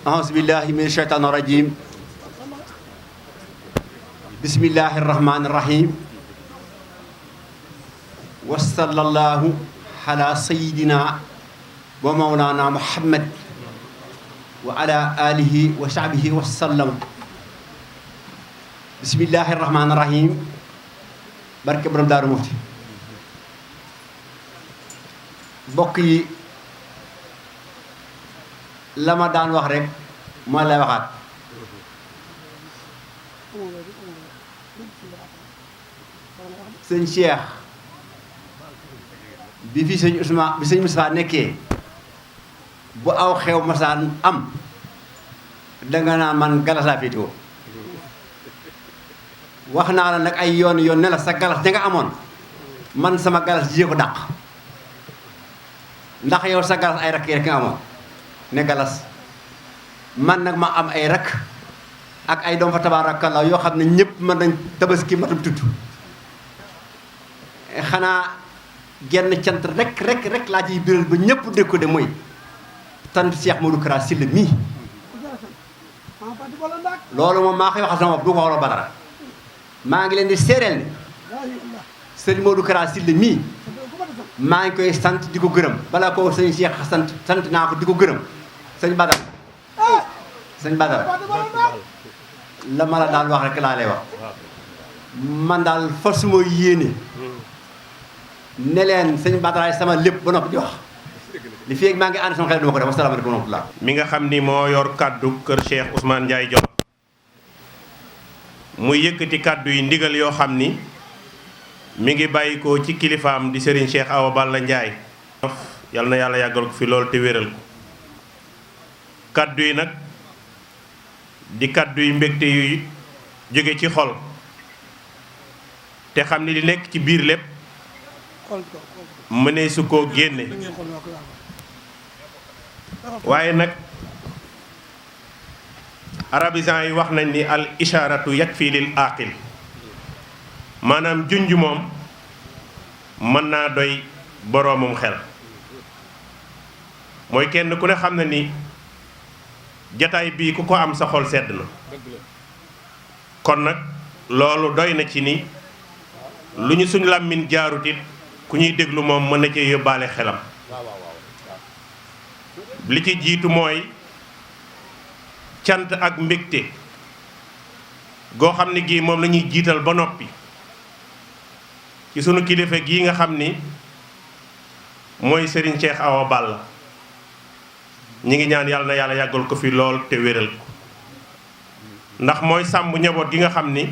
أعوذ بالله من الشيطان الرجيم بسم الله الرحمن الرحيم وصلى الله على سيدنا ومولانا محمد وعلى آله وصحبه وسلم بسم الله الرحمن الرحيم barke borom Daaru Muxti bokk yi la ma daan wax rek moo lay waxaat sëñ Cheikh bi fi sëñ Ousmane bi sëñ Moustapha nekkee bu aw xew masaan am danga naa man galas laa féetewoo wax naa la nag ay yoon ne la sa galas ña nga amoon man sama galas jiyee ko dàq ndax yow sa galas ay rakk yi rek nga amoon ne galas man nag ma am ay rakk ak ay doom fa tabaarakalla yoo xam ne ñëpp mën nañ tabaski matum tudd xanaa genn cant rek laa ciy biral ba ñëpp dégg ko de mooy tant Cheikh Modou Kara Sylla mii loolu moom maa koy waxal sama bopp du ko waxaloo Badara maa ngi leen di seereel ni sëñ Modou Kara Sylla mii maa ngi koy sant di ko gërëm balaa ko sëñ Cheikh sant naa ko di ko gërëm sëñ Badara la ma la daal wax rek laa lay wax man daal fas suma yéene ne leen sëñ Badara sama lépp ba noppi di wax li fi maa ngi ànd sama xel duma ko def wasalaamaaleykum wa rahmatulah mi nga xam ni moo yor kàddu kër Cheikh Ousmane Ndiaye Diop muy yëkkati kàddu yi ndigal yoo xam ni mi ngi bàyyi ko ci kilifaam di Serigne Cheikh Awa Balla Ndiaye yal na yàlla yàggal ko fi loolu te wéral ko kàddu yi nag di kàddu yi mbégte yu jóge ci xol te xam ni li nekk ci biir lépp mënee su koo génne waaye nag arabisant yi wax nañ ni al isharatu yakfi lil aqil maanaam junj moom mën naa doy boroomum xel mooy kenn ku ne xam na ni jataay bii ku ko am sa xol sedd na kon nag loolu doy na ci ni lu ñu suñ làmmiñ jaarut it ku ñuy déglu moom mën na cee yóbbaale xelam li ci jiitu mooy cant ak mbégte goo xam ne gii moom la ñuy jiital ba noppi ci sunu kilifa gii nga xam ni mooy Serigne Cheikh Awa Balla ñi ngi ñaan yàlla na yàlla yàggal ko fi lool te wéral ko ndax mooy sàmm njaboot gi nga xam ni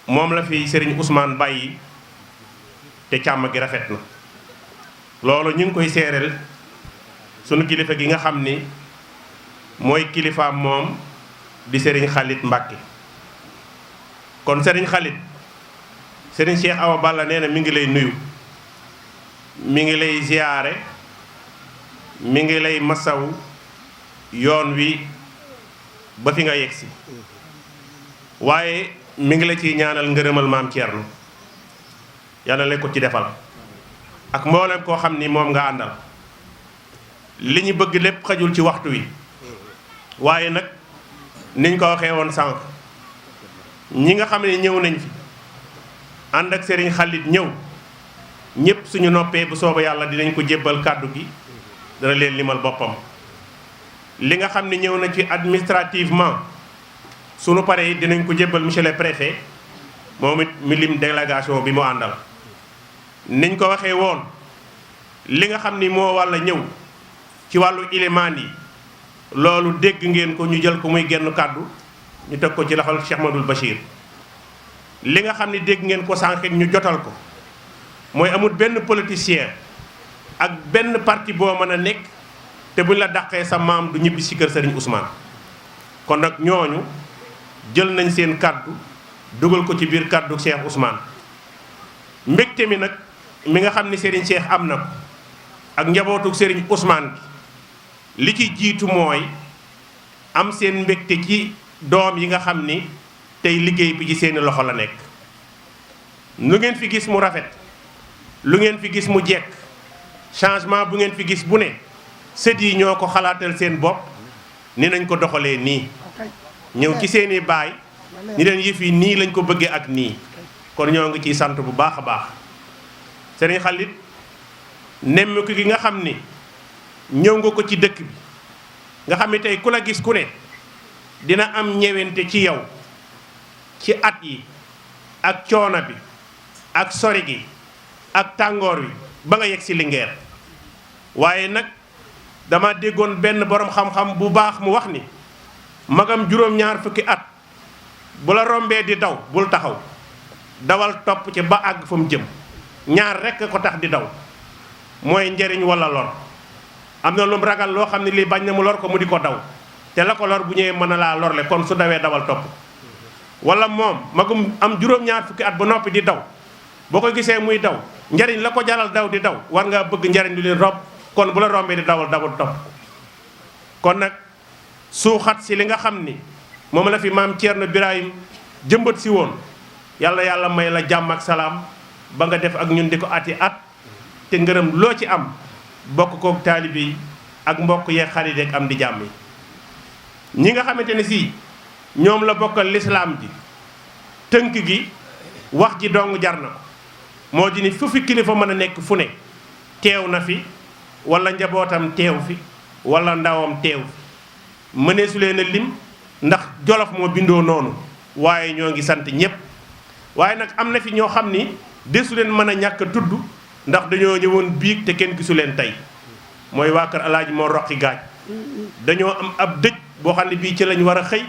moom la fi Serigne Ousmane bàyyi te càmm gi rafet na loolu ñu ngi koy seereel sunu kilifa gi nga xam ni mooy kilifaam moom di Serigne Khalid Mbacke kon Serigne Khalid Serigne Cheikh Awa Balla nee na mi ngi lay nuyu mi ngi lay ziyaare mi ngi lay masaw yoon wi ba fi nga yegsi waaye mi ngi la ciy ñaanal ngërëmal maam Thierno yàlla la ko ci defal ak mboolem koo xam ni moom nga àndal li ñu bëgg lépp xajul ci waxtu wi waaye nag niñ ko waxee woon sànq ñi nga xam ne ñëw nañ fi ànd ak Serigne Khalid ñëw ñëpp suñu noppee bu sooba yàlla dinañ ko jébbal kàddu gi dana leen limal boppam li nga xam ne ñëw na ci administrativement sunu paree dinañ ko jébbal monsieur le préfet moom it mi lim délégation bi mu àndal niñ ko waxee woon li nga xam ni moo walla ñëw ci wàllu ilimaan yi loolu dégg ngeen ko ñu jël ko muy genn kàddu ñu teg ko ci loxol Cheikh Madul Bachir li nga xam ni dégg ngeen ko sànq ñu jotal ko mooy amul benn politicien ak benn parti boo mën a nekk te buñ la dàqee sa maam du ñibbi ci kër Serigne Ousmane kon nag ñooñu jël nañ seen kàddu dugal ko ci biir kàddu Cheikh Ousmane mbégte mi nag mi nga xam ni Serigne Cheikh am na ko ak njabootu Serigne Ousmane gi li ci jiitu mooy am seen mbégte ci doom yi nga xam ni tey liggéey bi ci seeni loxo la nekk lu ngeen fi gis mu rafet lu ngeen fi gis mu jekk changement bu ngeen fi gis bu ne sët yi ñoo ko xalaatal seen bopp ni nañ ko doxalee nii ñëw ci seeni baay ñi leen yëf yi nii lañ ko bëggee ak nii kon ñoo ngi ciy sant bu baax a baax Serigne Khalid nemmiku gi nga xam ni ñëw nga ko ci dëkk bi nga xam ne tey ku la gis ku ne dina am ñewente ci yow ci at yi ak coono bi ak sori gi ak tàngoor wi ba nga yegg si Linguère waaye nag dama déggoon benn borom xam-xam bu baax mu wax ni magam juróom-ñaar fukki at bu la rombee di daw bul taxaw dawal topp ci ba àgg fa mu jëm ñaar rekk ko tax di daw mooy njariñ walla lor am na lu mu ragal loo xam ne lii bañ na mu lor ko mu di ko daw te la ko lor bu ñëwee mën na laa lorle kon su dawee dawal topp walla moom magum am juróom-ñaar fukki at ba noppi di daw boo ko gisee muy daw njariñ la ko jaral daw di daw war ngaa bëgg njariñ lu leen rob kon bu la rombee di dawal topp kon nag suuxat si li nga xam ni moom la fi maam Thierno Birahim jëmbat si woon yàlla may la jàmm ak salaam ba nga def ak ñun di ko ati at te ngërëm loo ci am bokk kook taalibe yi ak mbokk yeeg xarit yeeg am di jàmm yi ñi nga xamante ne si ñoom la bokkal lislaam ji tënk gi wax ji dong jar na ko moo di ni fu fi kilifa mën a nekk fu ne teew na fi wala njabootam teew fi wala ndawam teew fi mënee su leen a lim ndax jolof moo bindoo noonu waaye ñoo ngi sant ñépp waaye nag am na fi ñoo xam ni desu leen mën a ñàkk a tudd ndax dañoo ñëwoon biig te kenn gisu leen tey mooy waa kër alaaji moo roqi gaaj dañoo am ab dëj boo xam ne bii ci lañ war a xëy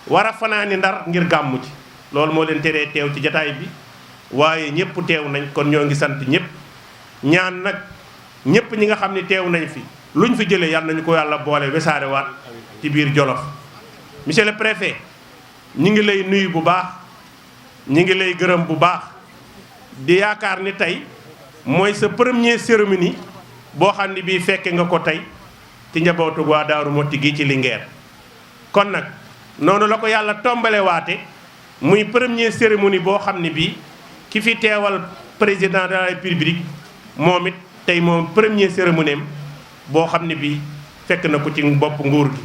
war a fanaani ndar ngir gàmmu ci loolu moo leen teree teew ci jataay bi waaye ñëpp teew nañ kon ñoo ngi sant ñëpp ñaan nag ñëpp ñi nga xam ne teew nañ fi luñ fi jëlee yàlla nañu ko yàlla boole wesaare waat ci biir Jolof monsieur le préfet ñi ngi lay nuyu bu baax ñi ngi lay gërëm bu baax di yaakaar ni tey mooy sa première cérémonie boo xam ne bii fekke nga ko tey ci njabootu waa Daaru Muxti gi ci Linguère kon nag noonu la ko yàlla tombale waate muy première cérémonie boo xam ne bii ki fi teewal président de la république moom it tey moom première cérémonie am boo xam ne bii fekk na ko ci bopp nguur gi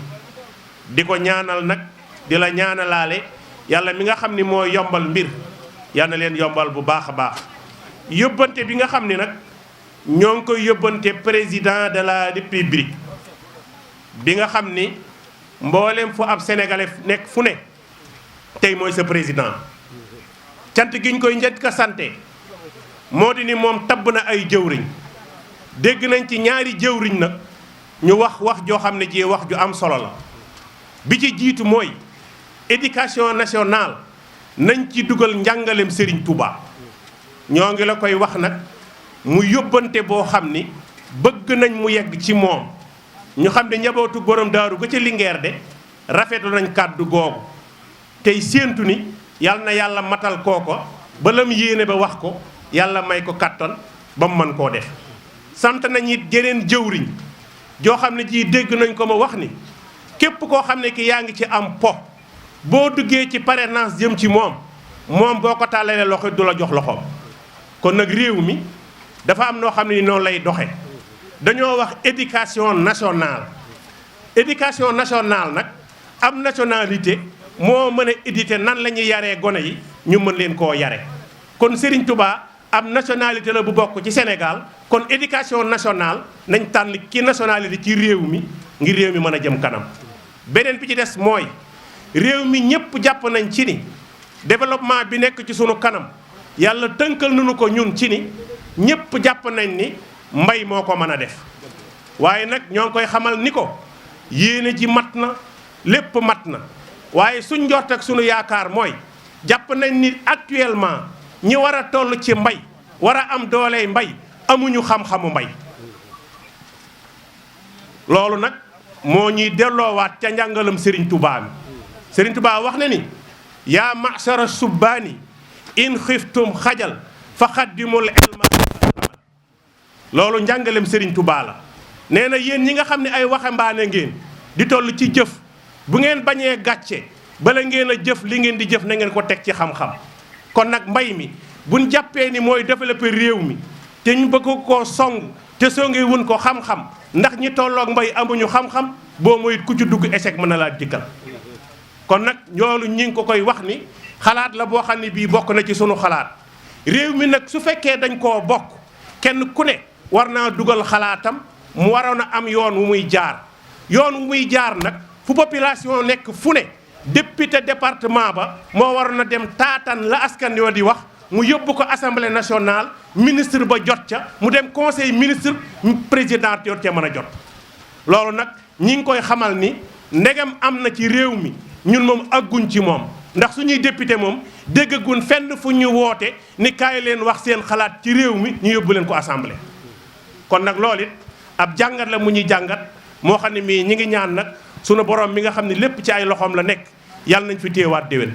di ko ñaanal nag di la ñaanalaale yàlla mi nga xam ni moo yombal mbir yal na leen yombal bu baax a baax yóbbante bi nga xam ni nag ñoo ngi koy yóbbante président de la république bi nga xam ni mboolem fu ab sénégalais nekk fu ne tey mooy sa président cant gi ñu koy njëkk a sante moo di ni moom tabb na ay jëwriñ dégg nañ ci ñaari jëwriñ nag ñu wax joo xam ne ji wax ju am solo la bi ci jiitu mooy éducation nationale nañ ci dugal njàngaleem Serigne Touba ñoo ngi la koy wax nag mu yóbbante boo xam ni bëgg nañ mu yegg ci moom ñu xam ne njabootu borom daaru ga ca Linguère de rafetlu nañ kàddu googu tey séentu ni yàlla na yàlla matal kooko ba lam yéene ba wax ko yàlla may ko kàttan ba mu mën koo def sant nañ it jeneen jëwriñ joo xam ne ji dégg nañ ko ma wax ni képp koo xam ne ki yaa ngi ci am po boo duggee ci parrainage jëm ci moom boo ko tàllalee loxo du la jox loxoom kon nag réew mi dafa am noo xam ne noonu lay doxe dañoo wax éducation nationale nag am nationalité moo mën a éditer nan la ñuy yaree gone yi ñu mën leen koo yare kon Serigne Touba am nationalité la bu bokk ci Sénégal kon éducation nationale nañ tànn ki nationalité ci réew mi ngir réew mi mën a jëm kanam beneen bi ci des mooy réew mi ñëpp jàpp nañ ci ni développement bi nekk ci sunu kanam yàlla tënkal nañu ko ñun ci ni ñëpp jàpp nañ ni mbay moo ko mën a def waaye nag ñoo ngi koy xamal ni ko yéene ji mat na lépp mat na waaye suñ njort ak sunu yaakaar mooy jàpp nañ ni actuellement ñi war a toll ci mbay war a am dooley mbay amuñu xam-xamu mbay loolu nag moo ñuy delloowaat ca njàngalam Serigne Touba mi Serigne Touba wax na ni yaa ma'shara subbaani in xiftum xajal fa xaddimul ilma loolu njàngalem Serigne Touba la nee na yéen ñi nga xam ne ay waxambaane ngeen di toll ci jëf bu ngeen bañee gàcce bala ngeen a jëf li ngeen di jëf na ngeen ko teg ci xam-xam kon nag mbay mi buñ jàppee ni mooy développer réew mi te ñu bëgg koo song te songee wun ko xam-xam ndax ñi tolloog mbay amuñu xam-xam boo moyit ku ci dugg échec mën na laa dikkal. kon nag ñoolu ñi ngi ko koy wax ni xalaat la boo xam ne bii bokk na ci sunu xalaat réew mi nag su fekkee dañ koo bokk kenn ku ne war naa dugal xalaatam mu waroon a am yoon wu muy jaar nag fu population nekk fu ne député département ba moo waroon a dem taatan la askan yoo di wax mu yóbbu ko assemblée nationale ministre ba jot ca mu dem conseil ministre président jot ca mën a jot. loolu nag ñi ngi koy xamal ni ndegam am na ci réew mi ñun moom agguñ ci moom ndax suñuy député moom déggagun fenn fu ñu woote ni kaay leen wax seen xalaat ci réew mi ñu yóbbu leen ko assemblée. kon nag loolu it ab jàngat la mu ñuy jàngat moo xam ne mii ñi ngi ñaan nag sunu borom mi nga xam ne lépp ci ay loxoom la nekk yàlla nañ fi teewaat déwén.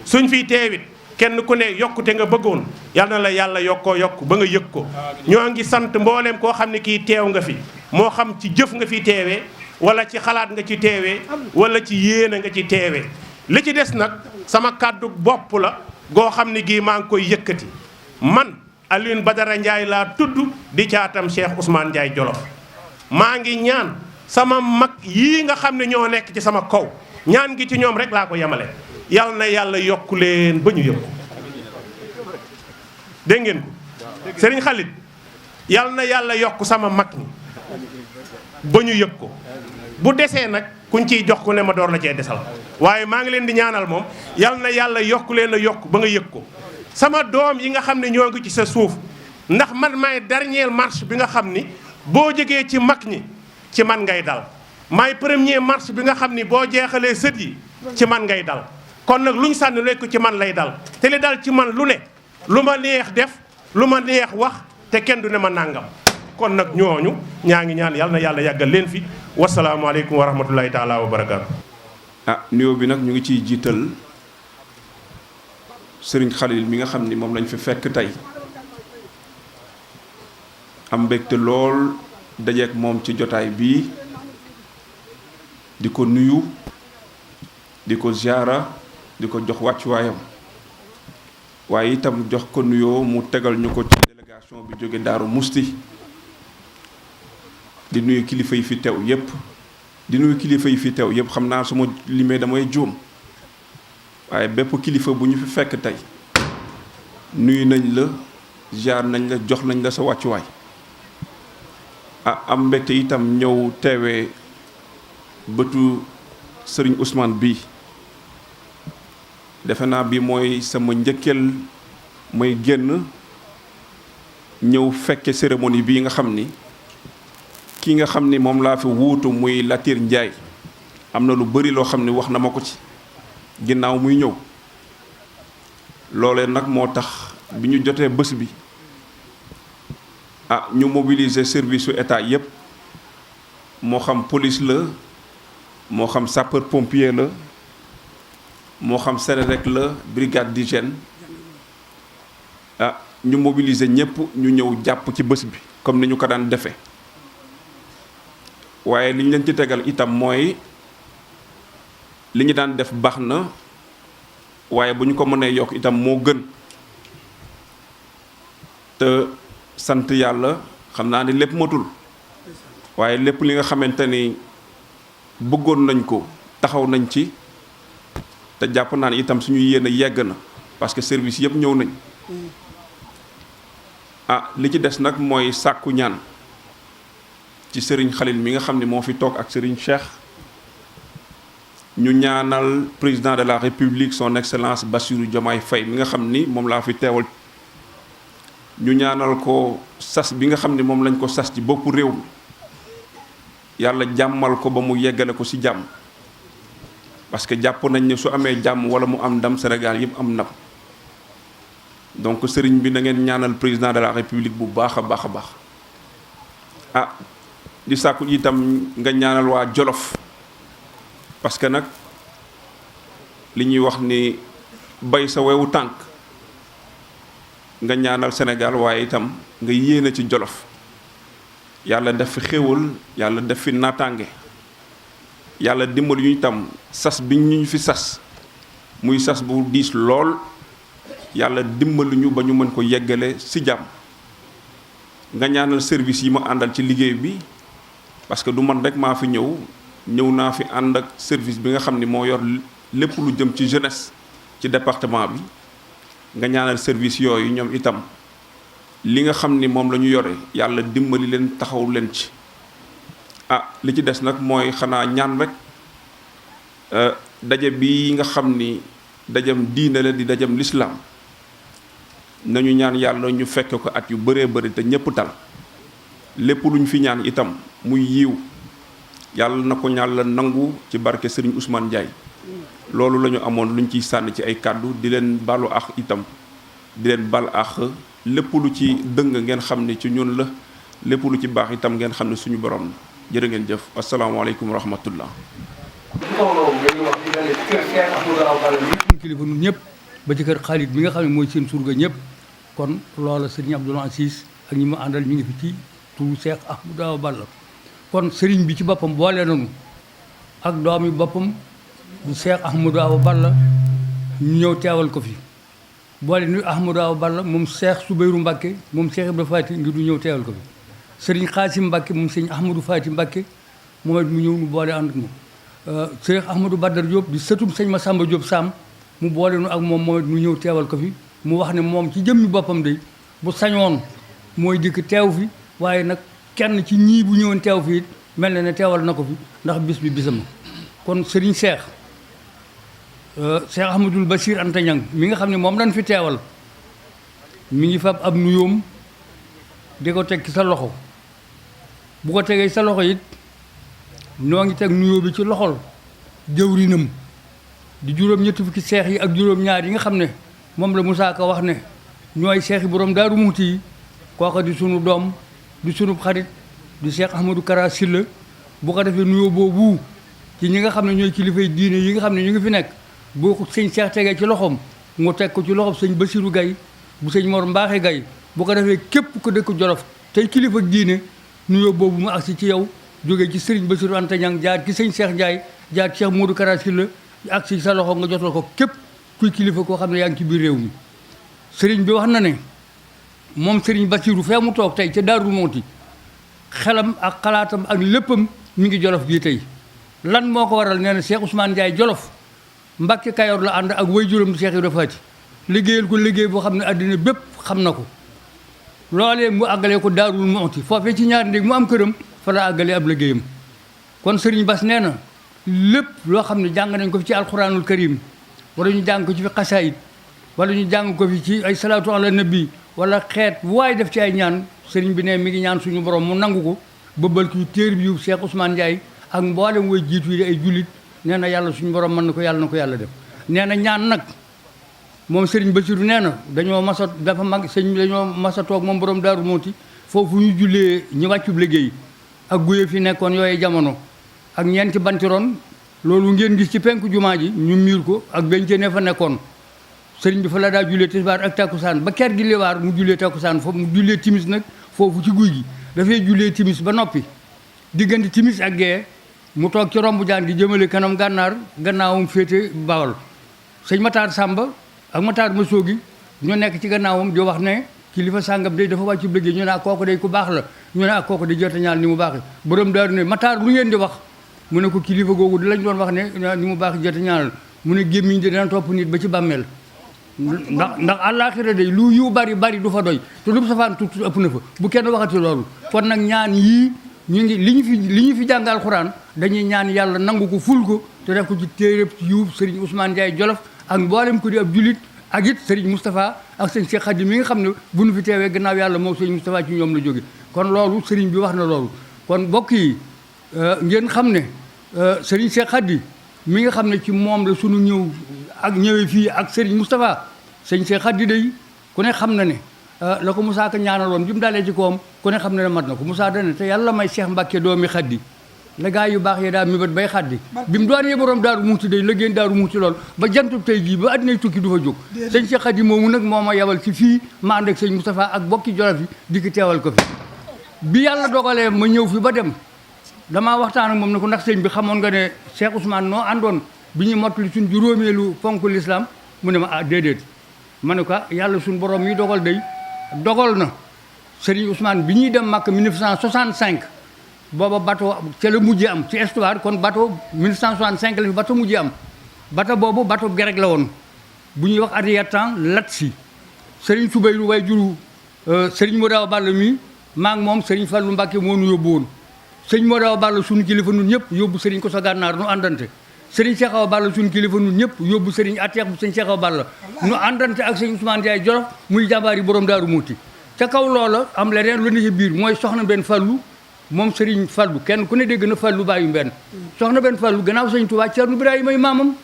suñ fiy teewit kenn ku ne yokkute nga bëggoon yàlla na la yàlla yokkoo yokk ba nga yëg ko. ñoo ngi sant mbooleem koo xam ne kii teew nga fi moo xam ci jëf nga fi teewee wala ci xalaat nga ci teewee wala ci yéene nga ci teewee. li ci des nag sama kàddu bopp la goo xam ne gii maa ngi koy yëkkati man Alioune Badara Ndiaye laa tudd di caatam Cheikh Ousmane Ndiaye Jolof. maa ngi ñaan sama mag yii nga xam ne ñoo nekk ci sama kaw ñaan gi ci ñoom rek laa ko yemale yal na yàlla yokku leen ba ñu yëg ko. dégg ngeen ko Serigne Khalid yal na yàlla yokk sama mag ñi ba ñu yëg ko bu desee nag kuñ ciy jox ku ne ma door la cee desal waaye maa ngi leen di ñaanal moom yal na yàlla yokku leen a yokk ba nga yëg ko. sama doom yi nga xam ne ñoo ngi ci sa suuf ndax man maay dernière marche bi nga xam ni boo jógee ci mag ñi ci man ngay dal maay premier marche bi nga xam ni boo jeexalee sët yi ci man ngay dal kon nag lu ñu sànni lekk ci man lay dal te li dal ci man lu ne lu ma neex def lu ma neex wax te kenn du ne ma nàngam kon nag ñooñu ñaa ngi ñaan yàlla na yàlla yàggal leen fi wasalaamaaleykum wa rahmatullahi taala wa barakaatu. nuyoo bi nag ñu ngi ciy jiital Serigne Khalil mi nga xam ni moom lañ fi fekk tey am mbégte lool dajeek moom ci jotaay bii di ko nuyu di ko ziara di ko jox wàccuwaayam waaye itam jox ko nuyoo mu tegal ñu ko ci délégation bi jóge Daaru Musti di nuyu kilifa yi fi teew yépp xam naa su ma limee damay juum waaye bépp kilifa bu ñu fi fekk tey nuyu nañ la ziar nañ la jox nañ la sa wàccuwaay am mbégte itam ñëw teewee bëtu sëriñ Ousmane bii defe naa bi mooy sama njëkkeel may génn ñëw fekke cérémonie bii nga xam ni ki nga xam ni moom laa fi wuutu muy Latir Ndiaye am na lu bari loo xam ni wax na ma ko ci ginnaaw muy ñëw loolee nag moo tax bi ñu jotee bés bi ñu mobiliser service su état yépp moo xam police la moo xam sapeur pompier la moo xam Senelec la brigade d'hygiène ñu mobiliser ñépp ñu ñëw jàpp ci bés bi comme ni ñu ko daan defee waaye li ñu leen ci tegal itam mooy li ñu daan def baax na waaye bu ñu ko mënee yokk itam moo gën te sant yàlla xam naa ni lépp matul waaye lépp li nga xamante ni bëggoon nañ ko taxaw nañ ci te jàpp naa ni itam suñu yéene yegg na parce que service yëpp ñëw nañ li ci des nag mooy sàkku ñaan ci Serigne Khalil mi nga xam ne moo fi toog ak Serigne Cheikh ñu ñaanal président de la République son excellence Bassirou Diomaye Faye mi nga xam ni moom laa fi teewal ñu ñaanal ko sas bi nga xam ne moom lañ ko sas ci boppu réew mi yàlla jàmmal ko ba mu yeggale ko ci jàmm parce que jàpp nañ ne su amee jàmm wala mu am ndam Sénégal yëpp am ndam donc sëriñ bi na ngeen ñaanal président de la République bu baax a baax a baax di sàkku itam nga ñaanal waa Jolof parce que nag li ñuy wax ni bay sa wewu tànk nga ñaanal Sénégal waaye itam nga yéene ci Jolof yàlla def fi xéwal yàlla def fi naataange yàlla dimbali ñu itam sas bi ñu fi sas muy sas bu diis lool yàlla dimbali ñu ba ñu mën ko yeggale ci jàmm nga ñaanal service yi ma àndal ci liggéey bi parce que du man rek maa fi ñëw ñëw naa fi ànd ak service bi nga xam ni moo yor lépp lu jëm ci jeunesse ci département bi nga ñaanal service yooyu ñoom itam li nga xam ni moom la ñu yore yàlla dimbali leen taxaw leen ci li ci des nag mooy xanaa ñaan rek daje bi nga xam ni dajam diine la di dajam lislaam nañu ñaan yàlla ñu fekk ko at yu bëree bëri te ñépp tal lépp lu ñu fi ñaan itam muy yiw yàlla na ko yàlla nangu ci barke Serigne Ousmane Ndiaye loolu la ñu amoon lu ñu ciy sànni ci ay kàddu di leen balu ax itam di leen bal ax lépp lu ci dëng ngeen xam ne ci ñun la lépp lu ci baax itam ngeen xam ne suñu borom la jërë ngeen jëf asalaamaaleykum wa rahmatullah. kilifa ñun ñëpp ba ci kër Xaalit bi nga xam ne mooy seen surga ñëpp kon loola Serigne Abdoul Aziz ak ñi mu àndal ñu ngi fi ci turu Cheikh Ahmadou Awa Balla kon Serigne bi ci boppam boole nañu ak doomi boppam du Cheikh Ahmadou Awa Balla ñu ñëw teewal ko fi boole nu Ahmadou Awa Balla moom Cheikh Soubeyru Mbacke moom Cheikh Ibrahima Fati ngir du ñëw teewal ko fi Serigne Xaasim Mbacke moom Serigne Ahmadou Fati Mbacke moom it mu ñëw ñu boole ànd ak moom Cheikh Ahmadou Badar Diop di sëtum sëñ Massamba Diop Sam mu boole nu ak moom it mu ñëw teewal ko fi mu wax ne moom ci jëmmi boppam de bu sañoon mooy dikk teew fi waaye nag kenn ci ñii bu ñëwoon teew fi it mel na ne teewal na ko fi ndax bis bi bisam kon Serigne Cheikh Ahmadoul Bachir Anta Niang mi nga xam ne moom lañ fi teewal mi ngi fab ab nuyoom di ko teg ci sa loxo bu ko tegee sa loxo it noo ngi teg nuyoo bi ci loxol jëwrinam di juróom-ñetti fukki seex yi ak juróom-ñaar yi nga xam ne moom la Moussa Ka wax ne ñooy seex yi borom Daaru Muxti yi kooka di sunu doom di sunu xarit di Cheikh Ahmadou Kara Sylla bu ko defee nuyoo boobu ci ñi nga xam ne ñooy kilifay diine yi nga xam ne ñu ngi fi nekk boo ko sëñ Cheikh tegee ci loxoom mu teg ko ci loxoom sëñ Bassirou Gaye bu sëñ Mor Mbaaxe Gaye bu ko defee képp ko dëkk Jolof tey kilifa diine nuyoo boobu mu agsi ci yow jógee ci Serigne Bassirou Anta Niang jaar ci sëñ Cheikh Ndiaye jaar ci Cheikh Modou Kara Sylla agsi ci sa loxo nga jotal ko képp kuy kilifa koo xam ne yaa ngi ci biir réew mi Serigne bi wax na ne moom Serigne Bassirou fee mu toog tey ca Daaru Muxti xelam ak xalaatam ak léppam mi ngi Jolof gii tey lan moo ko waral nee na Cheikh Ousmane Ndiaye Jolof Mbacke Kayoor la ànd ak waajuram Cheikh Ibrahima Fati liggéeyal ko liggéey boo xam ne àddina bépp xam na ko loolee mu àggalee ko Daarul Muxti foofee ci ñaari ndég mu am këram fa la àggalee ab liggéeyam kon Serigne Bass nee na lépp loo xam ne jàng nañ ko fi ci alxuraanul karim wala ñu jàng ko ci fi xasaayit wala ñu jàng ko fi ci ay salaatu ala nabi wala xeet waaye def ci ay ñaan Serigne bi ne mi ngi ñaan suñu borom mu nangu ko bëbbal ko téere bi yu Cheikh Ousmane Ndiaye ak mboolem way jiitu yi ay jullit nee na yàlla suñu borom mën na ko yàlla def nee na ñaan nag moom Serigne Bassirou nee na dañoo mas a dafa mag sëñ bi dañoo mas a toog moom borom Daaru Muxti foofu ñu jullee ñu wàccub liggéey ak guye fi nekkoon yooyu jamono ak ñeenti bantiroon loolu ngeen gis ci penku jumaa ji ñu miir ko ak beñte ne fa nekkoon Serigne bi fa la daa jullee tisbaar ak takkusaan ba ker gi liwaar mu jullee takkusaan foofu mu jullee timis nag foofu ci guy gi dafay jullee timis ba noppi diggante timis ak gee mu toog ci rombu jaan gi jëmale kanam gannaawam féete Bawol sëñ Matar Samba ak Matar Masoo gi ñu nekk ci gannaawam di wax ne kilifa sàngam day dafa wàccu liggéey ñu ne ak kooku day ku baax la ñu ne ak kooku day jota ñaal ni mu baaxee borom daaru ne Matar lu ngeen di wax mu ne ko kilifa googu di lañ doon wax ne ni mu baax jota ñaal mu ne gémmiñ de dana topp nit ba ci bàmmeel ndax àllaaxira day lu yu bari du fa doy te lu safaan tut ëpp na fa bu kenn waxati loolu kon nag ñaan yii ñu ngi li ñu fi jàngal alxuraan dañuy ñaan yàlla nangu ko ful ko te def ko ci téereb yuub Serigne Ousmane Ndiaye Jolof ak mboolem ko di ab julit ak it Serigne Moustapha ak sëñ Cheikh Khady mi nga xam ne bu nu fi teewee gannaaw yàlla moom Serigne Moustapha ci ñoom la jóge kon loolu Serigne bi wax na loolu kon mbokk yi ngeen xam ne Serigne Cheikh Khady mi nga xam ne ci moom la sunu ñëwee fii ak Serigne Moustapha sëñ Cheikh Khady day ku ne xam na ne la ko Moussa Ka ñaanaloon bi mu dalee ci kawam ku ne xam ne mat na ko Moussa dane te yàlla may Cheikh Mbacke doomi Khady la gaa yu baax yi daa mibat bay Khady bi mu doon borom Daaru Muxti day la génn Daaru Muxti lool ba jantub tey jii ba addinay tukki du fa jóg sëñ Cheikh Khady moomu nag moo ma yebal ci fii ma ànd ak sëñ Moustapha ak bokki Jolof yi di ko teewal ko fi bi yàlla dogalee ma ñëw fi ba dem damaa waxtaan ak moom ne ko ndax sëñ bi xamoon nga ne Cheikh Ousmane noo àndoon bi ñuy mottali suñ juróomeelu ponk l'islam mu ne ma déedéet ma ne ko yàlla suñ borom yi dogal day dogal na Serigne Ousmane bi ñuy dem Makka 1965 booba bateau ca la mujjee am ci histoire kon bateau 1965 la fi bateau mujjee am bateau boobu bateau grec la woon bu ñuy wax Ariatan Latsi Serigne Soubayrou way juru Serigne Modaw Balla mi maa ngi moom Serigne Fallou Mbacké moo nu yóbbu woon Serigne Modaw Balla suñu kilifa nun ñëpp yóbbu Serigne Kosso Gànnaar nu àndante Serigne Cheikh Awa Balla suñu kilifa nun ñëpp yóbbu Serigne Ateex bu Serigne Cheikh Awa Balla nu àndante ak Serigne Ousmane Ndiaye Jolof muy jàmbaar yi borom Daaru Muuti ca kaw loola am leneen lu ne ci biir mooy soxna benn Fallou moom Serigne Fallou kenn ku ne dégg na Fallou bàyyu benn soxna benn Fallou gannaaw Serigne Touba Ceerno Birahima maamam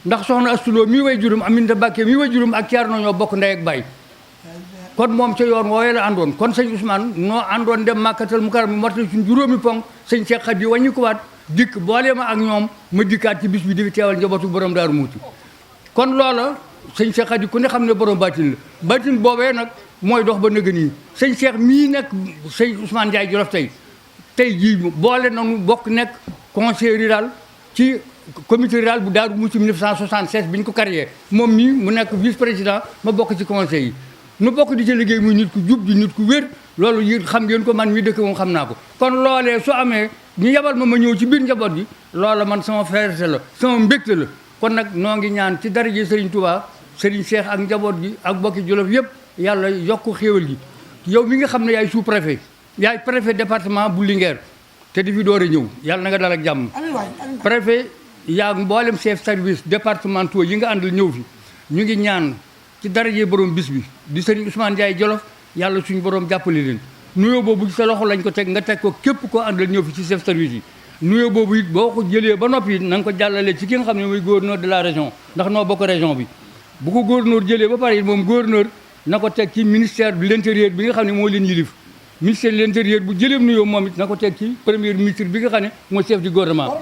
ndax soxna Astuloo mii way juróom Aminta Mbàkke mii way juróom ak Ceerno ñoo bokk ndey ak baay kon moom ca yoon woowee la àndoon kon sëñ Ousmane noo àndoon dem Màkkatal Mukarram mi mottali suñ juróomi ponk sëñ Cheikh Khady wàññi ko waat dikk boole ma ak ñoom ma dikkaat ci bis bi di fi teewal njabootu borom Daaru Muuti kon loola sëñ Cheikh Khady ku ne xam ne borom baatin la baatin boobee nag mooy dox ba nëgën yi sëñ Cheikh mii nekk sëñ Ousmane Ndiaye Jolof tey jii boole nañu bokk nekk conseil rural ci comité rural bu Daaru Muuti 1976 bi ñu ko créé moom mii mu nekk vice président ma bokk ci conseil yi nu bokk di ci liggéey muy nit ku jub di nit ku wér loolu yi xam ngeen ko man mi dëkk moom xam naa ko kon loolee su amee ñu yebal ma ñëw ci biir njaboot gi loola man sama fierté la sama mbégte la kon nag noo ngi ñaan ci daraje Serigne Touba Serigne Cheikh ak njaboot gi ak bokki Jolof yëpp yàlla yokk xéewal gi yow mi nga xam ne yaay sous-préfet yaay préfet département bu Linguère te di fi door a ñëw yàlla na nga dal ak jàmm préfet yaa mboolem chef service départementaux yi nga àndal ñëw fi ñu ngi ñaan ci daraje borom bis bi di Serigne Ousmane Ndiaye Jolof yàlla suñu borom jàppale leen nuyoo boobu ci sa loxo lañ ko teg nga teg ko képp koo àndal ñëw fi ci chef service yi nuyoo boobu it boo ko jëlee ba noppi na nga ko jàllale ci ki nga xam ne mooy gouverneur de la région ndax noo bokk région bi bu ko gouverneur jëlee ba pare it moom gouverneur na ko teg ci ministère de l'intérieur bi nga xam ne moo leen yilif ministère de l'intérieur bu jëlee nuyoo moom it na ko teg ci premier ministre bi nga xam ne mooy chef du gouvernement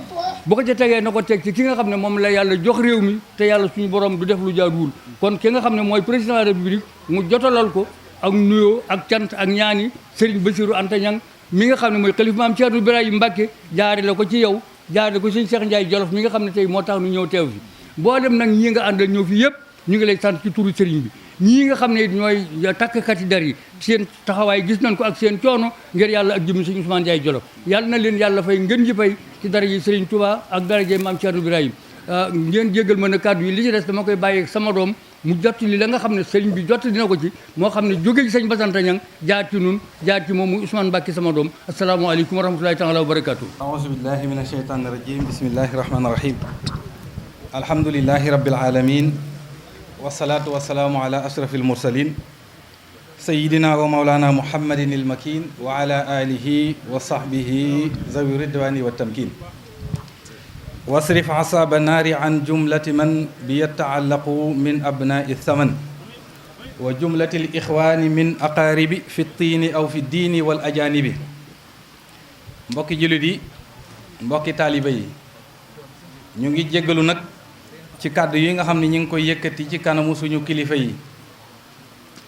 bu ko ca tegee na ko teg ci ki nga xam ne moom la yàlla jox réew mi te yàlla suñu borom du def lu jaaduwul kon ki nga xam ne mooy président de la république mu jotalal ko ak nuyoo ak cant ak ñaani Serigne Bassirou Anta Niang mi nga xam ne mooy xalif maam Ceerno Birahim Mbàkke jaare la ko ci yow jaare ko sëñ Cheikh Ndiaye Jolof mi nga xam ne tey moo tax nu ñëw teew fi boo dem nag ñii nga àndal ñëw fi yëpp ñu ngi lay sant ci turu Serigne bi ñii nga xam ne ñooy takkati der yi seen taxawaay gis nañ ko ak seen coono ngir yàlla ak jëmmi sëñ Ousmane Ndiaye Jolof yàlla na leen yàlla fay ngeen ji fay ci daraje Serigne Touba ak daraje maam Ceerno Birahim ngeen jéggal ma ne kàddu yi li ci des dama koy bàyyi sama doom mu jottali la nga xam ne sëriñ bi jottali dina ko ci moo xam ne jóge ci sëñ Basanta Ñang jaar ci nun jaar ci moom muy Ousmane Mbacke sama doom asalaamaaleykum wa rahmatulahi taala wa barakatuh aouzu billahi min asheytan irajim bismillahi rahmani rahim alhamdulilahi rabbil alamin wasalaatu wasalaamu ala ashrafil mursalin sayidina wa maulana muhammadin il makin wa ala alihi wa sahbihi zawi ridwani wa tamkin wasrif asaba naari an jumlati man bi yataallaqu min abnai thaman wa jumlati l ixwaani min aqaaribi fi tiini aw fi diini wal ajaanibi mbokki jullit yi mbokki taaliba yi ñu ngi jéggalu nag ci kàddu yi nga xam ne ñu ngi koy yëkkati ci kanamu suñu kilifa yi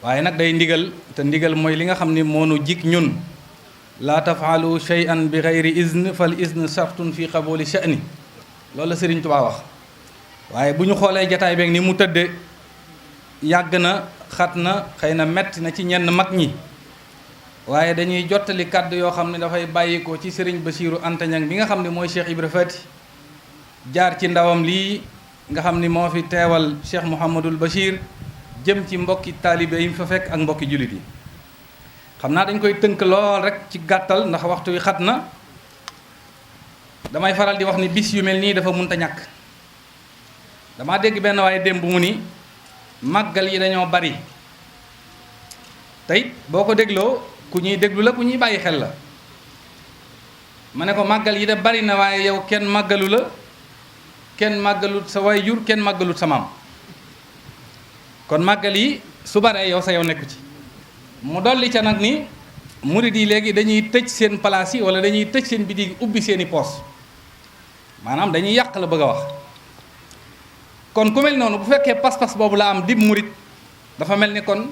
waaye nag day ndigal te ndigal mooy li nga xam ne moonu jik ñun laa tafaalu shay'an bi gayri izn fal izn sartun fi qabooli sha'ni loolu la Serigne Touba wax waaye bu ñu xoolee jataay beeg ni mu tëdde yàgg na xat na xëy na metti na ci ñenn mag ñi waaye dañuy jottali kàddu yoo xam ne dafay bàyyikoo ci Serigne Bassirou Anta Niang bi nga xam ne mooy Cheikh Ibra Fati jaar ci ndawam lii nga xam ni moo fi teewal Cheikh Mouhamadul Bachir jëm ci mbokki taalibe yi mu fa fekk ak mbokki jullit yi xam naa dañ koy tënk lool rek ci gàttal ndax waxtu wi xat na damay faral di wax ni bis yu mel nii dafa munta ñàkk damaa dégg benn waaye démb mu ni màggal yi dañoo bari tey boo ko dégloo ku ñuy déglu la ku ñuy bàyyi xel la ma ne ko màggal yi de bari na waaye yow kenn màggalu la kenn màggalut sa waajur kenn màggalut sa maam kon màggal yi su baree yow sa yow nekku ci mu dolli ca nag ni murid yi léegi dañuy tëj seen place yi wala dañuy tëj seen bitig ubbi seeni poos maanaam dañuy yàq la bëgg a wax kon ku mel noonu bu fekkee pas-pas boobu la am dib murid dafa mel ni kon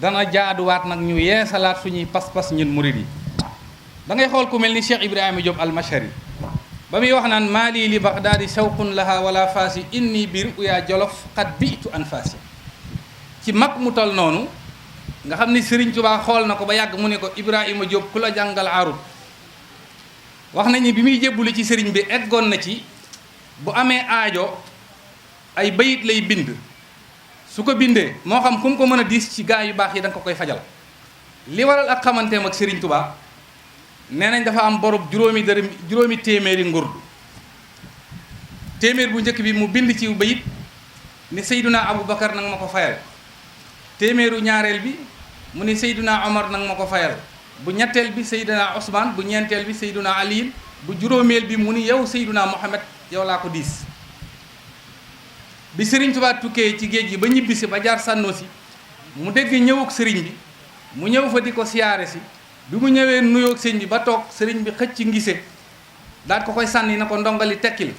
dana jaaduwaat nag ñu yeesalaat suñuy pas-pas ñun murid yi da ngay xool ku mel ni Cheikh Ibrahima Diop al-Mashari ba muy wax naan maali li baxdaadi shawqun laha wala faasi inni bi ruya jolof xat biitu an faasi ci mag mu tol noonu nga xam ni Serigne Touba xool na ko ba yàgg mu ne ko Ibrahima Diop ku la jàngal arut wax nañu bi muy jébbulu ci sëriñ bi eggoon na ci bu amee aajo ay bayit lay bind su ko bindee moo xam ku mu ko mën a diis ci gaa yu baax yi da nga ko koy fajal. li waral ak xamanteem ak sëriñ Touba nee nañ dafa am borub juróomi téeméeri ngurdu téeméer bu njëkk bi mu bind ci bayit ni Seyduna Aboubacar nag ma ko fayal téeméeru ñaareel bi mu ni Seyduna Omar nag ma ko fayal bu ñetteel bi Seyduna Ousmane bu ñeenteel bi Seyduna Aliyin bu juróomeel bi mu ni yow Seyduna Mohamed yow laa ko diis. bi sëriñ Touba tukkee ci géej gi ba ñibbisi ba jaar Sànnoosi mu dégg ñëwuk sëriñ bi mu ñëw fa di ko siyaare si bi mu ñëwee nuyoog sëriñ bi ba toog sëriñ bi xëcc ngise daal ko koy sànni na ko ndongali tekkil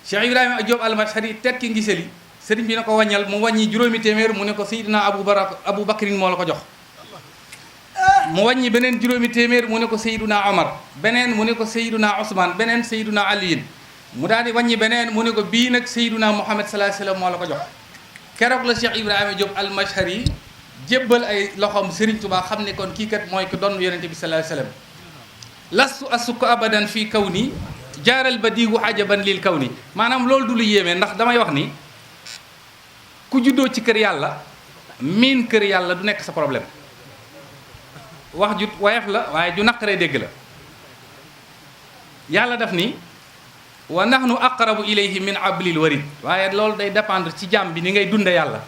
Cheikh Ibrahima Diop Almashari tekki ngise li sëriñ bi na ko wàññal mu wàññi juróomi téeméer mu ne ko Seydina Abou Bakrin moo la ko jox mu wàññi beneen juróomi téeméer mu ne ko Seydina Omar beneen mu ne ko Seydina Ousmane beneen Seydina Aliyin mu daal di wàññi beneen mu ne ko bii nag Seydina Muhammad sallallahu alayhi wasallam moo la ko jox keroog la Cheikh Ibrahima Diop Almashari jébbal ay loxoom Serigne Touba xam ne kon kii kat mooy ko doon yonente bi sallallahu alayhi wasallam lastu asukku abadan fii kaw nii jaaral ba diigu ajaban lil kaw nii maanaam loolu du lu yéeme ndax damay wax ni ku juddoo ci kër yàlla miin kër yàlla du nekk sa problème wax ju woyof la waaye ju naqaree dégg la yàlla daf ni wa nahnu aqrabu ilayhi min hablil warid waaye loolu day dépendre ci jaam bi ni ngay dunde yàlla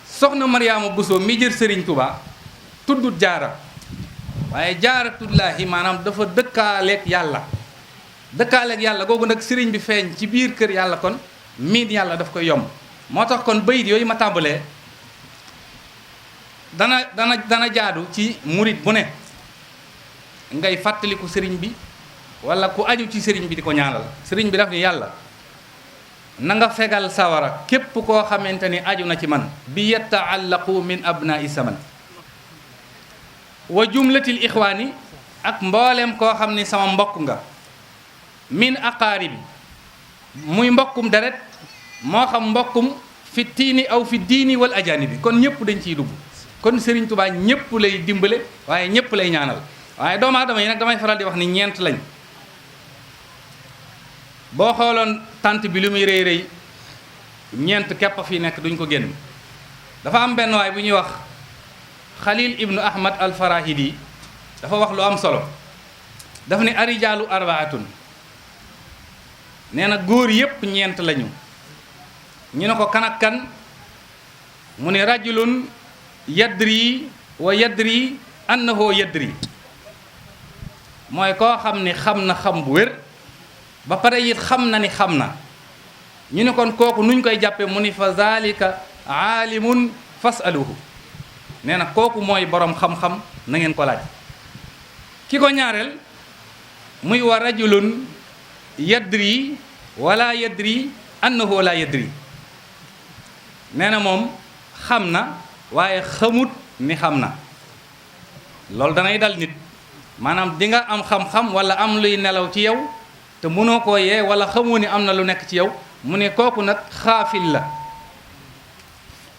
soxna Mariama Bousso mi jër Serigne Touba tuddut jaara waaye jaaratullaahi maanaam dafa dëkkaaleeg yàlla googu nag sëriñ bi feeñ ci biir kër yàlla kon miin yàlla daf koy yomb moo tax kon bayit yooyu ma tàmbalee dana jaadu ci murit bu ne ngay fàttaliku sëriñ bi wala ku aju ci sëriñ bi di ko ñaanal sëriñ bi daf ni yàlla na nga fegal sawara képp koo xamante ni aju na ci man bi yataallaqu min abnai saman wa jumlatil ixwaani ak mboolem koo xam ni sama mbokk nga min aqaaribi muy mbokkum deret moo xam mbokkum fi tiini aw fi diini wal ajaanibi kon ñëpp dañ ciy dugg kon Serigne Touba ñëpp lay dimbale waaye ñëpp lay ñaanal waaye doomu aadama yi nag damay faral di wax ni ñeent lañ boo xooloon tant bi lu muy rëy rëy ñeent képp fi nekk duñ ko génn dafa am benn waay bu ñuy wax Khalil ibnu Ahmad al Farahidi dafa wax lu am solo daf ne arijaalu arbaatun nee na góor yépp ñeent lañu ñu ne ko kan ak kan mu ne rajulun yadri wa yadri annahu yadri mooy koo xam ni xam na xam bu wér ba pare it xam na ni xam na ñu ne kon kooku nuñ koy jàppe mu ni fa zalika aalimun fasaluhu nee na kooku mooy boroom xam-xam na ngeen ko laaj ki ko ñaareel muy wa rajulun yadri wala yadri annahu la yadri nee na moom xam na waaye xamut ni xam na loolu danay dal nit maanaam di nga am xam-xam wala am luy nelaw ci yow te mënoo koo yee wala xamoo ni am na lu nekk ci yow mu ne kooku nag xaafil la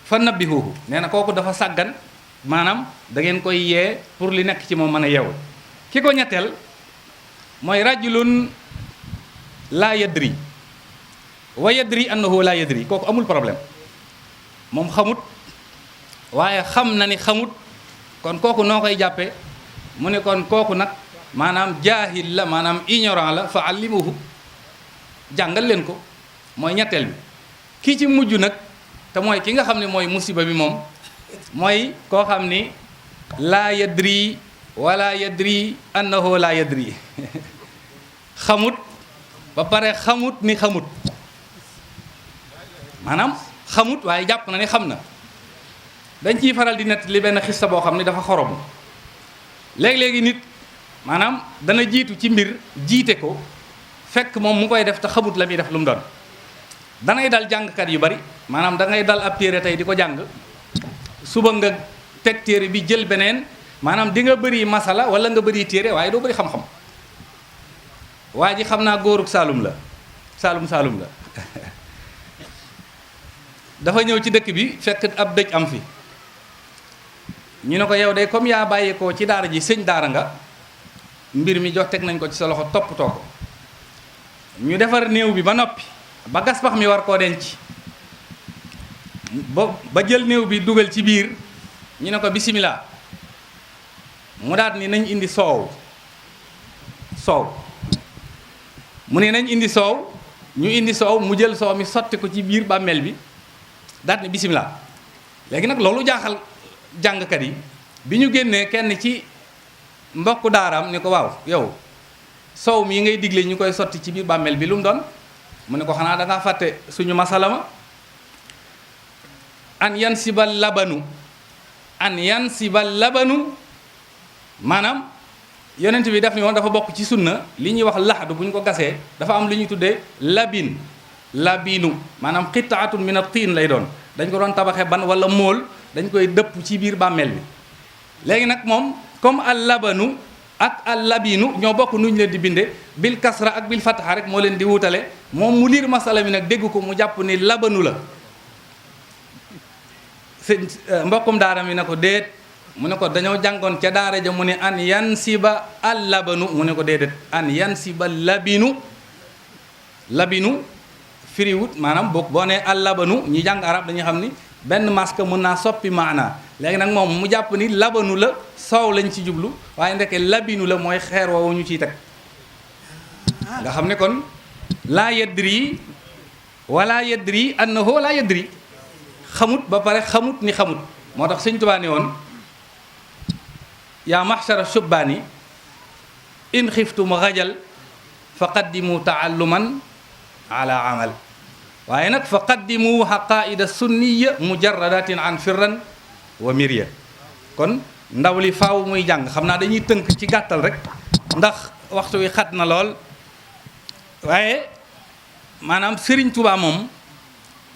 fa nabbihuhu nee na kooku dafa sàggan maanaam da ngeen koy yee pour li nekk ci moom mën a yeewu ki ko ñetteel mooy rajulun laa yadri wa yadri annahu laa yadri kooku amul problème moom xamut waaye xam na ni xamut kon kooku noo koy jàppee mu ne kon kooku nag maanaam jaahil la maanaam ignorant la fa allimuhu jàngal leen ko mooy ñetteel bi kii ci mujj nag te mooy ki nga xam ne mooy musiba bi moom mooy koo xam ni laa yadri wala yadri annahu laa yadri xamut ba pare xamut ni xamut maanaam xamut waaye jàpp na ni xam na dañ ciy faral di nett li benn xista boo xam ne dafa xorom léegi-léegi nit maanaam dana jiitu ci mbir jiite ko fekk moom mu koy def te xamut la muy def lu mu doon danay dal jàngkat yu bari maanaam da ngay dal ab téere tey di ko jàng suba nga teg téere bi jël beneen maanaam di nga bëri masala wala nga bëri téere waaye doo bëri xam-xam waa ji xam naa góorug Saalum la Saalum la dafa ñëw ci dëkk bi fekk ab dëj am fi ñu ne ko yow de comme yaa bàyyeekoo ci daara ji sëñ daara nga mbir mi jox teg nañ ko ci sa loxo toppatoo ko ñu defar néew bi ba noppi ba gas pax mi war koo denc ba jël néew bi dugal ci biir ñu ne ko bisimilah mu daat ni nañ indi soow mu ne nañ indi soow ñu indi soow mu jël soow mi sotti ko ci biir bàmmeel bi daat ni bisimilah léegi nag loolu jaaxal jàngkat yi bi ñu génnee kenn ci mbokku daaraam ni ko waaw yow soow mii ngay digle ñu koy sotti ci biir bàmmeel bi lu mu doon mu ne ko xanaa da ngaa fàtte suñu masalama an yansibal labanu maanaam yonent bi daf ni woon dafa bokk ci sunna li ñuy wax laxdu bu ñu ko gasee dafa am lu ñuy tuddee labinu maanaam qitaatun min at-tiin lay doon dañ ko doon tabaxee ban wala móol dañ koy dëpp ci biir bàmmeel bi léegi nag moom comme al labanu ak al labinu ñoo bokk nu ñu leen di binde bil kasra ak bil fataha rek moo leen di wutale moom mu liir masala mi nag dégg ko mu jàpp ni labanu la mbokkum daara mi ne ko déet mu ne ko dañoo jàngoon ca daara ja mu ne an yansiba al labanu mu ne ko déedéet an yansiba labinu firiwut maanaam boo nee al labanu ñi jàng arab dañuy xam ni benn masque mën naa soppi maanaa léegi nag moom mu jàpp ni labanu la soow lañ ci jublu waaye ndeke labinu la mooy xeer woowu ñu ciy teg nga xam ne kon laa yadri wala yadri annahu laa yadri xamut ba pare xamut ni xamut moo tax Sëñ Tuubaa ne woon yaa mahshara shubbaani in xiftum xajal fa qaddimu taalluman ala amal waaye nag fa qaddimu xaqaida sunniya mujarradatin an firran wa mirya kon ndaw li faaw muy jàng xam naa dañuy tënk ci gàttal rek ndax waxtu wi xat na lool waaye maanaam Sëriñ Tuubaa moom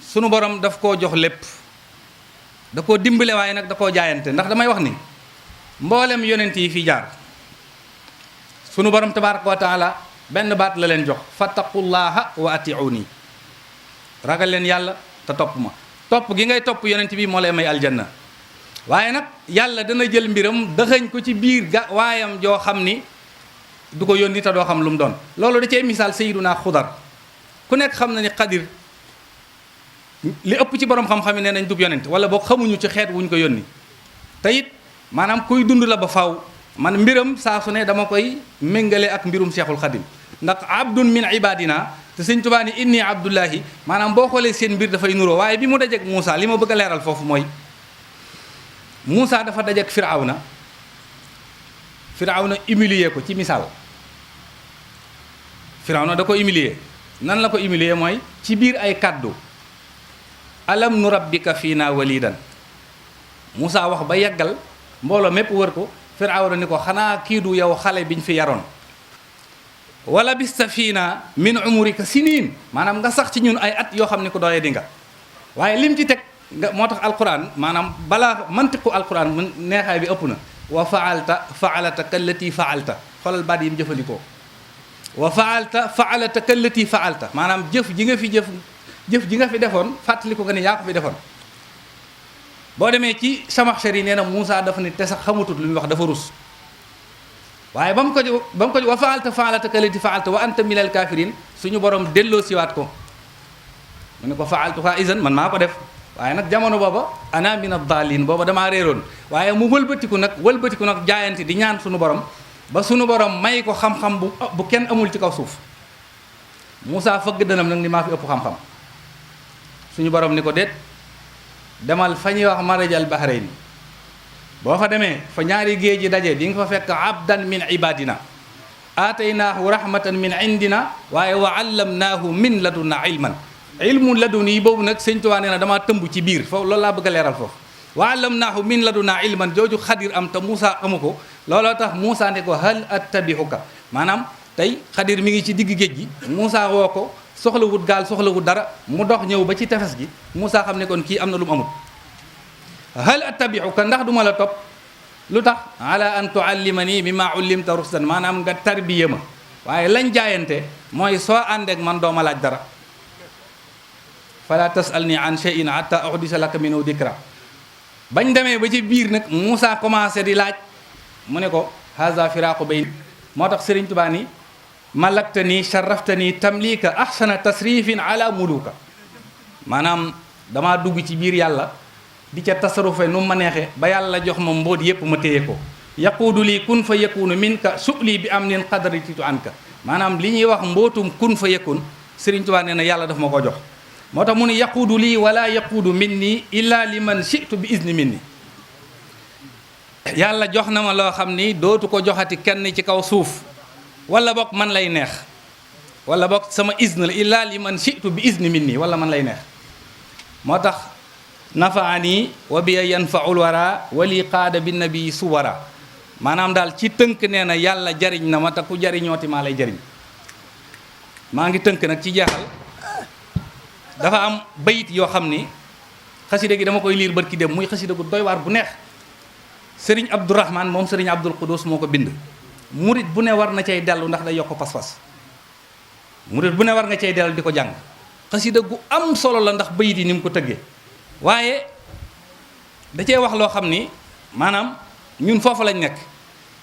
sunu borom daf koo jox lépp da koo dimbale waaye nag da koo jaayante ndax damay wax ni mboolem yonent yi fi jaar sunu borom tabaaraka wa taala benn baat la leen jox fattaqullaha wa atiuni ragal leen yàlla te topp ma topp gi ngay topp yonent bi moo lay may aljanna waaye nag yàlla dana jël mbiram dëxëñ ko ci biir waayam joo xam ni du ko yónni te doo xam lu mu doon loolu da cee misaal Sayyiduna Xudar ku nekk xam na ni Xadir li ëpp ci borom xam-xam yi nee nañ dub yonent wala boog xamuñu ci xeet wuñ ko yónni te it maanaam kuy dund la ba faw man mbiram saa su ne dama koy méngale ak mbirum Seexul Xadim ndax abdun min ibadina te Sëñ Tuubaa ni inni abdullahi maanaam boo xoolee seen mbir dafay nuroo waaye bi mu dajeek Muusa li ma bëgg a leeral foofu mooy Muusa dafa dajeek Firawna humilier ko ci misaal Firawna da ko humilier nan la ko humilier mooy ci biir ay kàddu alam nu rabbika fiina walidan Muusa wax ba yeggal mbooloo mépp wër ko Firawna ni ko xanaa kii du yow xale biñ fi yaroon wala bista fiina min umurika siniin maanaam nga sax ci ñun ay at yoo xam ne ko doyee di nga waaye lim ci teg nga moo tax alquran maanaam balaa mantiqu alquran mu neexaay bi ëpp na wa faalata kallati faalta xoolal baat yi mu jëfandikoo wa faalata kallati faalta maanaam jëf ji nga fi defoon fàttali ko nga ne yaa ko fi defoon boo demee ci Samaxshari nee na Muusa dafa ne te sax xamutut lu muy wax dafa rus waaye ba mu ko wa faalata kallati faalta wa anta minal kaafiriin suñu borom delloo siwaat ko mu ne ko faaltuha izan man maa ko def waaye nag jamono booba ana min ad-daalliin booba damaa réeroon waaye mu wëlbatiku nag jaayante di ñaan suñu borom ba suñu borom may ko xam-xam bu kenn amul ci kaw suuf Muusa fëgg dënam nag ni maa fi ëpp xam-xam suñu borom ni ko déet demal fa ñuy wax marajal bahrayni boo fa demee fa ñaari géej yi daje di nga fa fekk abdan min ibadina aataynaahu rahmatan min indina waaye wa allamnaahu min ladunna ilmun laduni boobu nag Sëñ Tuubaa nee na damaa tëmb ci biir foofu loolu laa bëgg a leeral foofu wa allamnaahu min ladunna ilman jooju Xadir am te Muusa amu ko looloo tax Muusa ne ko hal attabi'uka maanaam tey Xadir mi ngi ci digg géej gi Muusa woo ko soxlawut gaal soxlawut dara mu dox ñëw ba ci tefes gi Muusa xam ne kon kii am na lu mu amut hal attabi'uka ndax duma la topp lu tax ala an tuallimani mimma ullimta rusdan maanaam nga tarbiya ma waaye lañ jaayante mooy soo àndeek man dooma laaj dara fala tasalni an shay'in hatta uhdisa laka minhu dikra bañ demee ba ci biir nag Muusa commencé di laaj mu ne ko haza firaqu bayn moo tax Sëriñ Tuubaa ni malaktani sharaftani tamlika ahsana tasrifin ala muluka maanaam damaa dugg ci biir yàlla di ca tasarufe nu ma neexe ba yàlla jox ma mbóot yépp ma téye ko yaquudu lii kun fa yakunu minka su'li bi am nin qadarititu anka maanaam li ñuy wax mbootum kun fa yakun Sëriñ Tuubaa nee na yàlla daf ma ko jox moo tax mu ni yaquudu lii wala yaquudu minni illa liman shi'tu bi izni minni yàlla jox na ma loo xam ni dootu ko joxati kenn ci kaw suuf wala boog man lay neex wala boog sama izn la illa liman shi'tu bi izni minni wala man lay neex moo tax nafaani wa biya yanfaul wara wali qaada bi nabi suwara maanaam daal ci tënk nee na yàlla jariñ na ma te ku jariñooti maa lay jariñ maa ngi tënk nag ci jeexal dafa am bayit yoo xam ni xasida gi dama koy liir barki dem muy xasida gu doy waar bu neex sëriñ Abdourahman moom sëriñ Abdul Quddus moo ko bind murit bu ne war na cay dellu ndax day yokk pas-pas murit bu ne war nga cay dellu di ko jàng xasida gu am solo la ndax bayit yi ni mu ko tëggee waaye da cee wax loo xam ni maanaam ñun foofu lañ nekk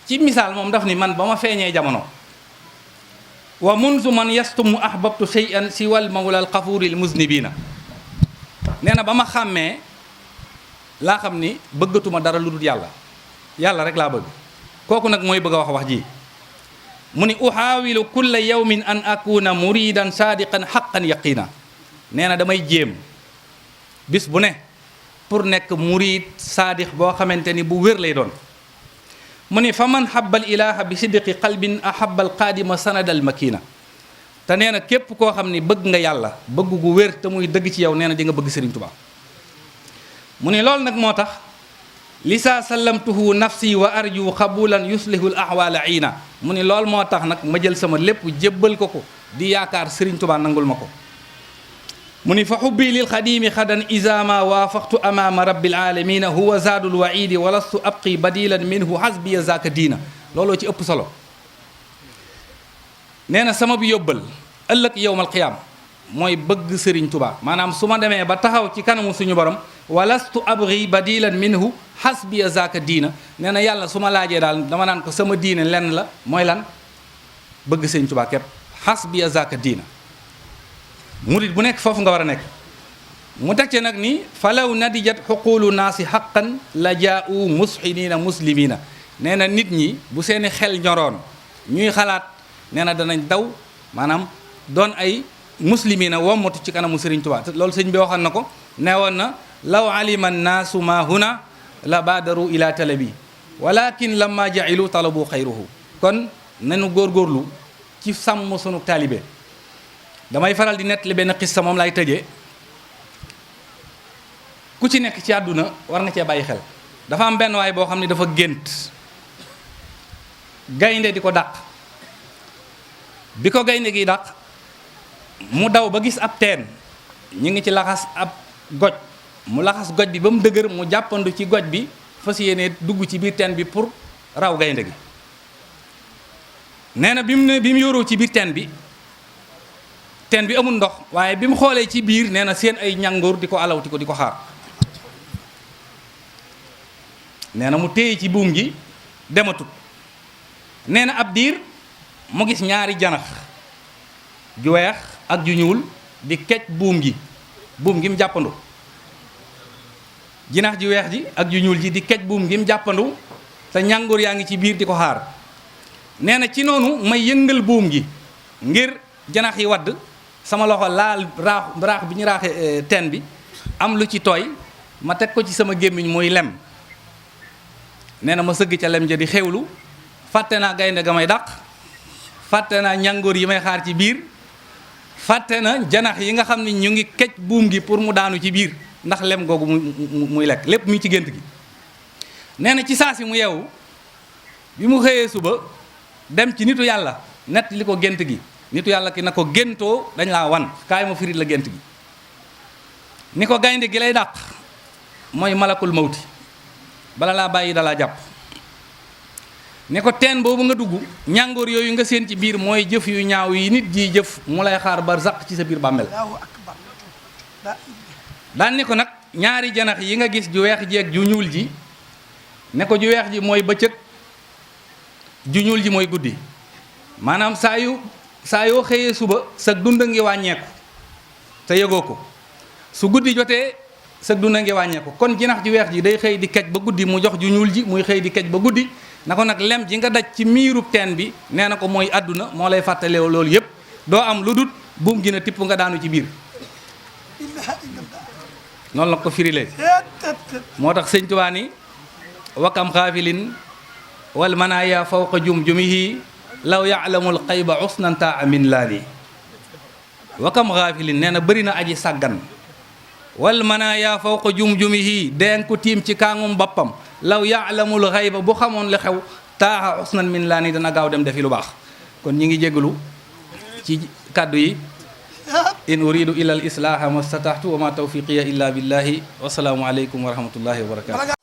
ci misaal moom daf ni man ba ma feeñee jamono wa munzu man yastumu ahbabtu shay'an siwal mawla al xafuril muznibina nee na ba ma xàmmee laa xam ni bëggatuma dara lu dul yàlla yàlla rek laa bëgg kooku nag mooy bëgg a wax ji mu ni uhaawilu kulla yawmin an akuna muridan sadiqan haqqan yaqina nee na damay jéem bis bu ne pour nekk murid saadix boo xamante ni bu wér lay doon mu ni fa man habbal ilaha bi sidqi qalbin ahabbal qaadima sanadal makina te nee na képp koo xam ni bëgg nga yàlla bëgg gu wér te muy dëgg ci yow nee na di nga bëgg Sëriñ Tuubaa mu ni loolu nag moo tax lisa sallamtuhu nafsi wa arju qabulan yuslihul ahwala iina mu ni loolu moo tax nag ma jël sama lépp jébbal ko ko di yaakaar Sëriñ Tuubaa nangul ma ko mu ni fa xubbi lil xadimi xadan isama waafaqtu amaama rabbil alamina huwa zaadul waidi walastu abqi badilan minhu hasbiya zaka diina looloo ci ëpp solo nee na sama bi yóbbal ëllëg yowmal qiyaam mooy bëgg Sëriñ Tuubaa maanaam su ma demee ba taxaw ci kanamu suñu borom walastu abqi badilan minhu hasbiya zaka diina nee na yàlla su ma laajee daal dama naan ko sama diine lenn la mooy lan bëgg Sëriñ Tuubaa képp hasbiya zaka diina murit bu nekk foofu nga war a nekk mu teg ci nag ni falaw nadijat xuqulu naasi xaqan la jaau musxiniina muslimina nee na nit ñi bu seeni xel ñoroon ñuy xalaat nee na danañ daw maanaam doon ay muslimina wommatu ci kanamu Sëriñ Tuubaa te loolu sëñ bi waxoon na ko nee woon na law alima nnaasu ma huna la baadaru ila talabi walakin lamma jailu talabu xayruhu kon nañu góorgóorlu ci sàmm sunu taalibe damay faral di nettali benn xissa moom lay tëjee ku ci nekk ci àdduna war nga cee bàyyi xel dafa am benn waay boo xam ne dafa gént gaynde di ko dàq bi ko gaynde gi dàq mu daw ba gis ab teen ñu ngi ci laxas ab goj mu laxas goj bi ba mu dëgër mu jàppandu ci goj bi fas yéene dugg ci biir teen bi pour raw gaynde gi nee na bi mu yoroo ci biir teen bi amul ndox waaye bi mu xoolee ci biir nee na seen ay ñàngoor di ko alawti ko di ko xaar nee na mu téye ci buum gi dematut nee na ab diir mu gis ñaari janax ju weex ak ju ñuul di kecc buum gi mu jàppandu jinax ju weex ji ak ju ñuul ji di kecc buum gi mu jàppandu te ñàngoor yaa ngi ci biir di ko xaar nee na ci noonu may yëngal buum gi ngir janax yi wadd sama loxo laal raax bi ñu raaxee teen bi am lu ci tooy ma teg ko ci sama gémmiñ muy lem nee na ma sëgg ca lem ja di xewlu fàtte naa gaynde ga may dàq fàtte naa ñàngoor yi may xaar ci biir fàtte na janax yi nga xam ne ñu ngi kecc buum gi pour mu daanu ci biir ndax lem googu muy lekk lépp muy ci gént gi nee na ci saa si mu yeewu bi mu xëyee suba dem ci nitu yàlla nett li ko gént gi nitu yàlla ki na ko géntoo dañ laa wan kaay ma firit la gént gi ni ko gaynde gi lay dàq mooy malakul mawti bala laa bàyyi dalaa jàpp ni ko teen boobu nga dugg ñàngoor yooyu nga seen ci biir mooy jëf yu ñaaw yi nit ji jëf mu lay xaar barzaq ci sa biir bàmmel daan ni ko nag ñaari janax yi nga gis ju weex ji ak ju ñuul ji ne ko ju weex ji mooy bëccëg ju ñuul ji mooy guddi maanaam saa yoo xëyee suba sa dund ngi wàññeeku te yëgoo ko su guddi jotee sa dund ngi wàññeeku kon jinax ji weex ji day xëy di kej ba guddi mu jox ju ñuul ji muy xëy di kej ba guddi na ko nag lem ji nga daj ci miirub teen bi nee na ko mooy àdduna moo lay fàttalew loolu yëpp doo am lu dut buum gi na tipp nga daanu ci biir noonu la ko firilee moo tax sëñ Tuubaa ni wakam xaafilin wal manaaya fawqa jumjumihi law ya'lamul xayba usnanta amin laali wakam xaafilin nee na bëri na aji sàggan wal manaaya fawqa jumjumihi deen ko tiim ci kaangum boppam law ya'lamul xayba bu xamoon li xew taaxa usnan min laani dana gaaw dem defi lu baax kon ñi ngi jégalu ci kàddu yi in uridu illa al islaha ma stataxtu wa ma tawfiqiya illa billahi wasalaamu aleykum wa rahmatullahi wa barakatu